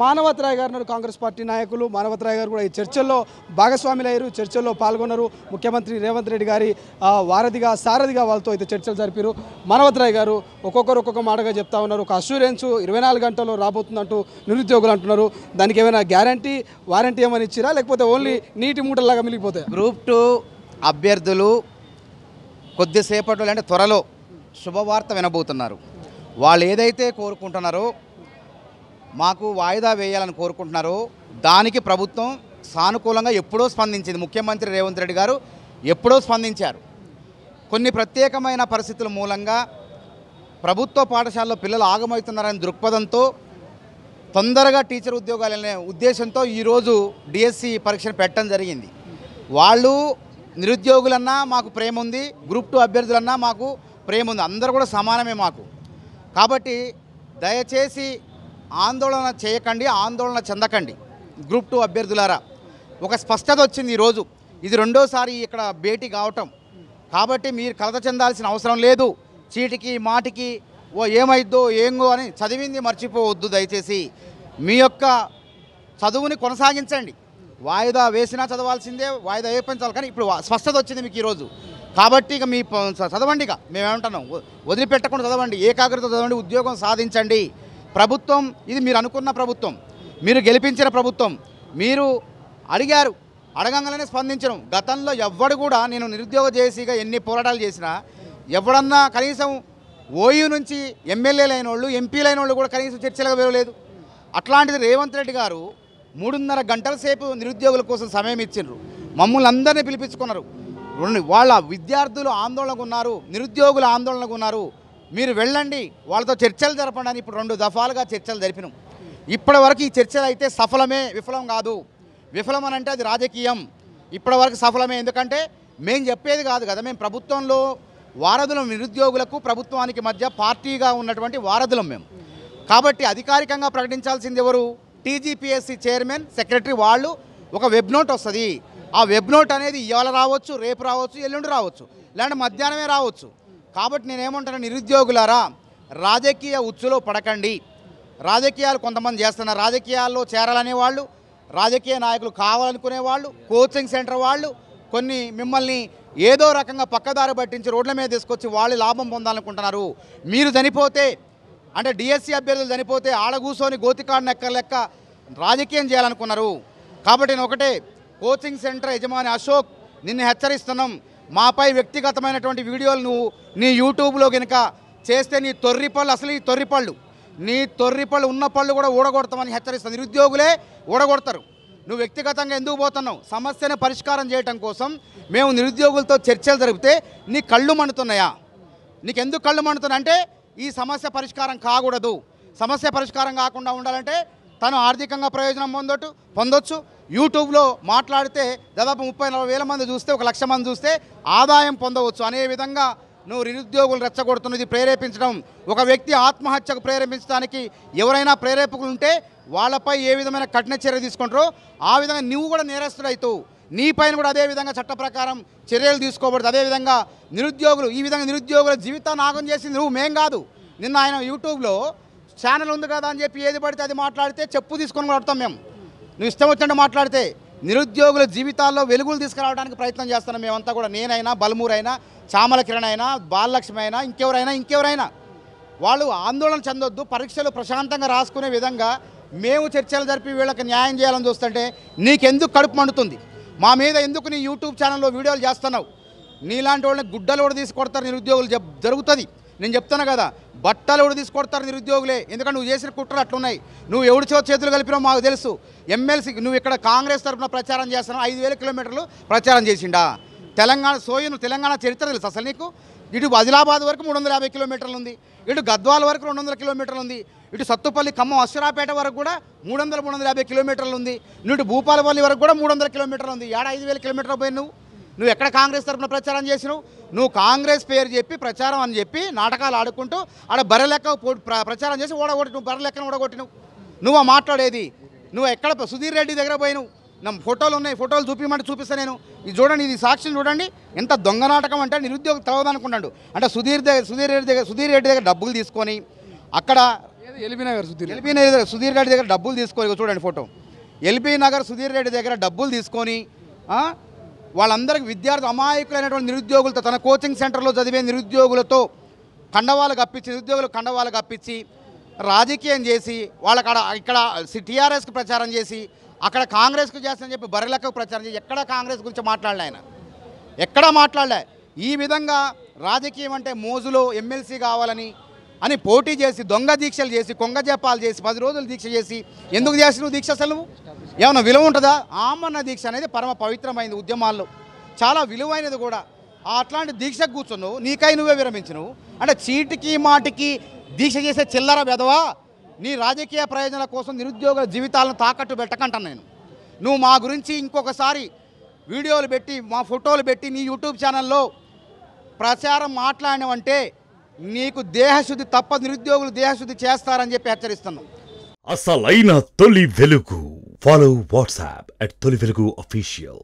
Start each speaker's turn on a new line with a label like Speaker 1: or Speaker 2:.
Speaker 1: మానవతరాయ్ గారు కాంగ్రెస్ పార్టీ నాయకులు మానవతరాయ్ గారు కూడా ఈ చర్చల్లో భాగస్వాములు అయ్యారు, చర్చల్లో పాల్గొన్నారు. ముఖ్యమంత్రి రేవంత్ రెడ్డి గారి వారధిగా సారథిగా వాళ్ళతో అయితే చర్చలు జరిపారు. మానవతరాయ్ గారు ఒక్కొక్కరు ఒక్కొక్క మాటగా చెప్తా ఉన్నారు. ఒక అష్యూరెన్స్ 24 గంటల్లో రాబోతుందంటూ నిరుద్యోగులు అంటున్నారు. దానికి ఏమైనా గ్యారంటీ వారంటీ ఏమైనా ఇచ్చిరా, లేకపోతే ఓన్లీ నీటి మూటల్లాగా మిగిలిపోతాయి?
Speaker 2: గ్రూప్ 2 అభ్యర్థులు కొద్దిసేపట్లో అంటే త్వరలో శుభవార్త వినబోతున్నారు. వాళ్ళు ఏదైతే కోరుకుంటున్నారో, మాకు వాయిదా వేయాలని కోరుకుంటున్నారో దానికి ప్రభుత్వం సానుకూలంగా ఎప్పుడో స్పందించింది. ముఖ్యమంత్రి రేవంత్ రెడ్డి గారు ఎప్పుడో స్పందించారు. కొన్ని ప్రత్యేకమైన పరిస్థితుల మూలంగా ప్రభుత్వ పాఠశాలలో పిల్లలు ఆగమవుతున్నారనే దృక్పథంతో తొందరగా టీచర్ ఉద్యోగాలనే ఉద్దేశంతో ఈరోజు డిఎస్సి పరీక్షను పెట్టడం జరిగింది. వాళ్ళు నిరుద్యోగులన్నా మాకు ప్రేమ ఉంది, గ్రూప్ 2 అభ్యర్థులన్నా మాకు ప్రేమ ఉంది, అందరూ కూడా సమానమే మాకు. కాబట్టి దయచేసి ఆందోళన చేయకండి, ఆందోళన చెందకండి. గ్రూప్ 2 అభ్యర్థులారా, ఒక స్పష్టత వచ్చింది ఈరోజు. ఇది రెండోసారి ఇక్కడ భేటీ కావటం. కాబట్టి మీరు కలత చెందాల్సిన అవసరం లేదు. చీటికి మాటికి ఏమైద్దో ఏంగో అని చదివింది మర్చిపోవద్దు. దయచేసి మీ యొక్క చదువుని కొనసాగించండి. వాయిదా వేసినా చదవాల్సిందే, వాయిదా వేయించాలి. కానీ ఇప్పుడు స్పష్టత వచ్చింది మీకు ఈరోజు. కాబట్టి ఇక మీ చదవండి, ఇక మేమేమంటున్నాం, వదిలిపెట్టకుండా చదవండి, ఏకాగ్రత చదవండి, ఉద్యోగం సాధించండి. ప్రభుత్వం ఇది మీరు అనుకున్న ప్రభుత్వం, మీరు గెలిపించిన ప్రభుత్వం, మీరు అడిగారు, అడగంగానే స్పందించడం. గతంలో ఎవ్వడు కూడా, నేను నిరుద్యోగ జేసీగా ఎన్ని పోరాటాలు చేసినా ఎవడన్నా కనీసం ఓయూ నుంచి ఎమ్మెల్యేలు అయిన వాళ్ళు, ఎంపీలు అయిన వాళ్ళు కూడా కనీసం చర్చలకు వేయలేదు. అట్లాంటిది రేవంత్ రెడ్డి గారు 3.5 గంటల సేపు నిరుద్యోగుల కోసం సమయం ఇచ్చిండ్రు. మమ్మల్ని అందరినీ పిలిపించుకున్నారు. వాళ్ళ విద్యార్థులు ఆందోళనకు ఉన్నారు, నిరుద్యోగులు ఆందోళనకు ఉన్నారు, మీరు వెళ్ళండి, వాళ్ళతో చర్చలు జరపండి అని ఇప్పుడు 2 దఫాలుగా చర్చలు జరిపినాం. ఇప్పటి వరకు ఈ చర్చలు అయితే సఫలమే, విఫలం కాదు. విఫలం అని అంటే అది రాజకీయం. ఇప్పటి వరకు సఫలమే. ఎందుకంటే మేము చెప్పేది కాదు కదా, మేము ప్రభుత్వంలో వారధులం. నిరుద్యోగులకు ప్రభుత్వానికి మధ్య పార్టీగా ఉన్నటువంటి వారధులం మేము. కాబట్టి అధికారికంగా ప్రకటించాల్సింది ఎవరు? TGPSC chairman, secretary. వాళ్ళు ఒక వెబ్ నోట్ వస్తుంది. ఆ వెబ్ నోట్ అనేది ఇవాళ రావచ్చు, రేపు రావచ్చు, ఎల్లుండి రావచ్చు, లేదంటే మధ్యాహ్నమే రావచ్చు. కాబట్టి నేనేమంటాను, నిరుద్యోగులారా, రాజకీయ ఉచ్చులో పడకండి. రాజకీయాలు కొంతమంది చేస్తున్నారు. రాజకీయాల్లో చేరాలనే వాళ్ళు, రాజకీయ నాయకులు కావాలనుకునే వాళ్ళు, కోచింగ్ సెంటర్ వాళ్ళు, కొన్ని మిమ్మల్ని ఏదో రకంగా పక్కదారి పట్టించి రోడ్ల మీద తీసుకొచ్చి వాళ్ళు లాభం పొందాలనుకుంటున్నారు. మీరు చనిపోతే, అంటే డిఎస్సి అభ్యర్థులు చనిపోతే ఆడ కూర్చొని గోతికాడిన లెక్క రాజకీయం చేయాలనుకున్నారు. కాబట్టి నేను ఒకటే, కోచింగ్ సెంటర్ యజమాని అశోక్, నిన్ను హెచ్చరిస్తున్నాం. మాపై వ్యక్తిగతమైనటువంటి వీడియోలు నువ్వు నీ యూట్యూబ్లో కనుక చేస్తే నీ తొర్రిపళ్ళు, అసలు ఈ తొర్రిపళ్ళు, నీ తొర్రిపళ్ళు ఉన్న పళ్ళు కూడా ఊడగొడతామని హెచ్చరిస్తాను. నిరుద్యోగులే ఊడగొడతారు. నువ్వు వ్యక్తిగతంగా ఎందుకు పోతున్నావు? సమస్యను పరిష్కారం చేయడం కోసం మేము నిరుద్యోగులతో చర్చలు జరిపితే నీ కళ్ళు మండుతున్నాయా? నీకెందుకు కళ్ళు మండుతున్నాయి అంటే, ఈ సమస్య పరిష్కారం కాకూడదు. సమస్య పరిష్కారం కాకుండా ఉండాలంటే తను ఆర్థికంగా ప్రయోజనం పొందొచ్చు. యూట్యూబ్లో మాట్లాడితే దాదాపు 30-40 వేల మంది చూస్తే, 1 లక్ష మంది చూస్తే ఆదాయం పొందవచ్చు అనే విధంగా నువ్వు నిరుద్యోగులు రెచ్చగొడుతున్నది. ప్రేరేపించడం, ఒక వ్యక్తి ఆత్మహత్యకు ప్రేరేపించడానికి ఎవరైనా ప్రేరేపకులు ఉంటే వాళ్ళపై ఏ విధమైన కఠిన చర్య తీసుకుంటారో ఆ విధంగా నువ్వు కూడా నేరస్తుడవుతావు. నీ పైన కూడా అదే విధంగా చట్ట ప్రకారం చర్యలు తీసుకోబడుతుంది. అదేవిధంగా నిరుద్యోగులు, ఈ విధంగా నిరుద్యోగుల జీవితాన్ని నాగం చేసింది నువ్వు, మేం కాదు. నిన్న ఆయన యూట్యూబ్లో ఛానల్ ఉంది కదా అని చెప్పి ఏది పడితే అది మాట్లాడితే చెప్పు తీసుకొని కొడతాం మేము. నువ్వు ఇష్టం వచ్చినట్టు మాట్లాడితే నిరుద్యోగుల జీవితాల్లో వెలుగులు తీసుకురావడానికి ప్రయత్నం చేస్తున్నాం మేమంతా కూడా. నేనైనా, బలమూరైనా, చామల కిరణ్ అయినా, బాలలక్ష్మి అయినా, ఇంకెవరైనా వాళ్ళు ఆందోళన చెందొద్దు. పరీక్షలు ప్రశాంతంగా రాసుకునే విధంగా మేము చర్చలు జరిపి వీళ్ళకి న్యాయం చేయాలని చూస్తుంటే నీకెందుకు కడుపు మండుతుంది? మా మీద ఎందుకు నీ యూట్యూబ్ ఛానల్లో వీడియోలు చేస్తున్నావు? నీలాంటి వాళ్ళని గుడ్డలు కూడా తీసుకొడతారు నిరుద్యోగులు. జరుగుతుంది, నేను చెప్తాను కదా, బట్టలు కూడా తీసుకొడతారు నిరుద్యోగులే. ఎందుకంటే నువ్వు చేసిన కుట్రలు అట్లున్నాయి. నువ్వు ఎవడి చేతులు కలిపినావు మాకు తెలుసు. ఎమ్మెల్సీ నువ్వు ఇక్కడ కాంగ్రెస్ తరఫున ప్రచారం చేస్తున్నావు. 5,000 కిలోమీటర్లు ప్రచారం చేసిండా? తెలంగాణ సోయును, తెలంగాణ చరిత్ర తెలుసు అసలు నీకు? ఇటు ఆదిలాబాద్ వరకు 350 కిలోమీటర్లు ఉంది, ఇటు గద్వాల వరకు 200 కిలోమీటర్లు ఉంది, ఇటు సత్తుపల్లి, ఖమ్మం, అశ్వరాపేట వరకు కూడా 300-350 కిలోమీటర్లు ఉంది, ఇటు భూపాలపల్లి వరకు కూడా 300 కిలోమీటర్లు ఉంది. 5,000 కిలోమీటర్లు పోయి నువ్వు ఎక్కడ కాంగ్రెస్ తరఫున ప్రచారం చేసినావు? నువ్వు కాంగ్రెస్ పేరు చెప్పి ప్రచారం అని చెప్పి నాటకాలు ఆడుకుంటూ ఆడ బర్రెలెక్క ప్రచారం చేసి ఓడగొట్టి, నువ్వు బర్రెలెక్కను ఓడగొట్టినావు. నువ్వు మాట్లాడేది నువ్వు ఎక్కడ? సుధీర్ రెడ్డి దగ్గర పోయినావు. నా ఫోటోలు ఉన్నాయి, ఫోటోలు చూపించమంటే చూపిస్తాను నేను. ఇది చూడండి, ఇది సాక్ష్యం చూడండి. ఎంత దొంగ నాటకం అంటే నిరుద్యోగం తెలవదనుకున్నాడు. అంటే సుధీర్ రెడ్డి దగ్గర డబ్బులు తీసుకొని అక్కడ
Speaker 1: ఎల్బీ నగర్ సుధీర్
Speaker 2: ఎల్బీ నగర్ సుధీర్ రెడ్డి దగ్గర డబ్బులు తీసుకొని చూడండి ఫోటో. ఎల్బీ నగర్ సుధీర్ రెడ్డి దగ్గర డబ్బులు తీసుకొని వాళ్ళందరికీ విద్యార్థులు అమాయకులైనటువంటి నిరుద్యోగులతో తన కోచింగ్ సెంటర్లో చదివే నిరుద్యోగులతో నిరుద్యోగులకు కండవాలు కప్పించి రాజకీయం చేసి వాళ్ళక్కడ ఇక్కడ టీఆర్ఎస్కి ప్రచారం చేసి అక్కడ కాంగ్రెస్కు చేస్తానని చెప్పి బర్రెలకు ప్రచారం చేసి ఎక్కడ కాంగ్రెస్ గురించి మాట్లాడలే ఆయన, ఎక్కడా మాట్లాడలే. ఈ విధంగా రాజకీయం అంటే మోజులో ఎమ్మెల్సీ కావాలని అని పోటీ చేసి దొంగ దీక్షలు చేసి కొంగ జపాలు చేసి 10 రోజులు దీక్ష చేసి ఎందుకు చేసి నువ్వు దీక్ష అసలు ఏమన్నా విలువ ఉంటుందా? ఆమరణ దీక్ష అనేది పరమ పవిత్రమైనది, ఉద్యమాల్లో చాలా విలువైనది కూడా. అట్లాంటి దీక్షకు కూర్చున్నావు, నీకై నువ్వే విరమించినవు అంటే చీటికి మాటికి దీక్ష చేసే చిల్లర బెదవా. నీ రాజకీయ ప్రయోజనాల కోసం నిరుద్యోగుల జీవితాలను తాకట్టు పెట్టకంటాను నేను. నువ్వు మా గురించి ఇంకొకసారి వీడియోలు పెట్టి మా ఫోటోలు పెట్టి నీ యూట్యూబ్ ఛానల్లో ప్రచారం మాట్లాడినవంటే నీకు దేహశుద్ధి తప్ప నిరుద్యోగులు దేహశుద్ధి చేస్తారని చెప్పి హెచ్చరిస్తున్నాం.
Speaker 3: అసలైన తొలి వెలుగు. ఫాలో వాట్సాప్ @తొలి వెలుగు official.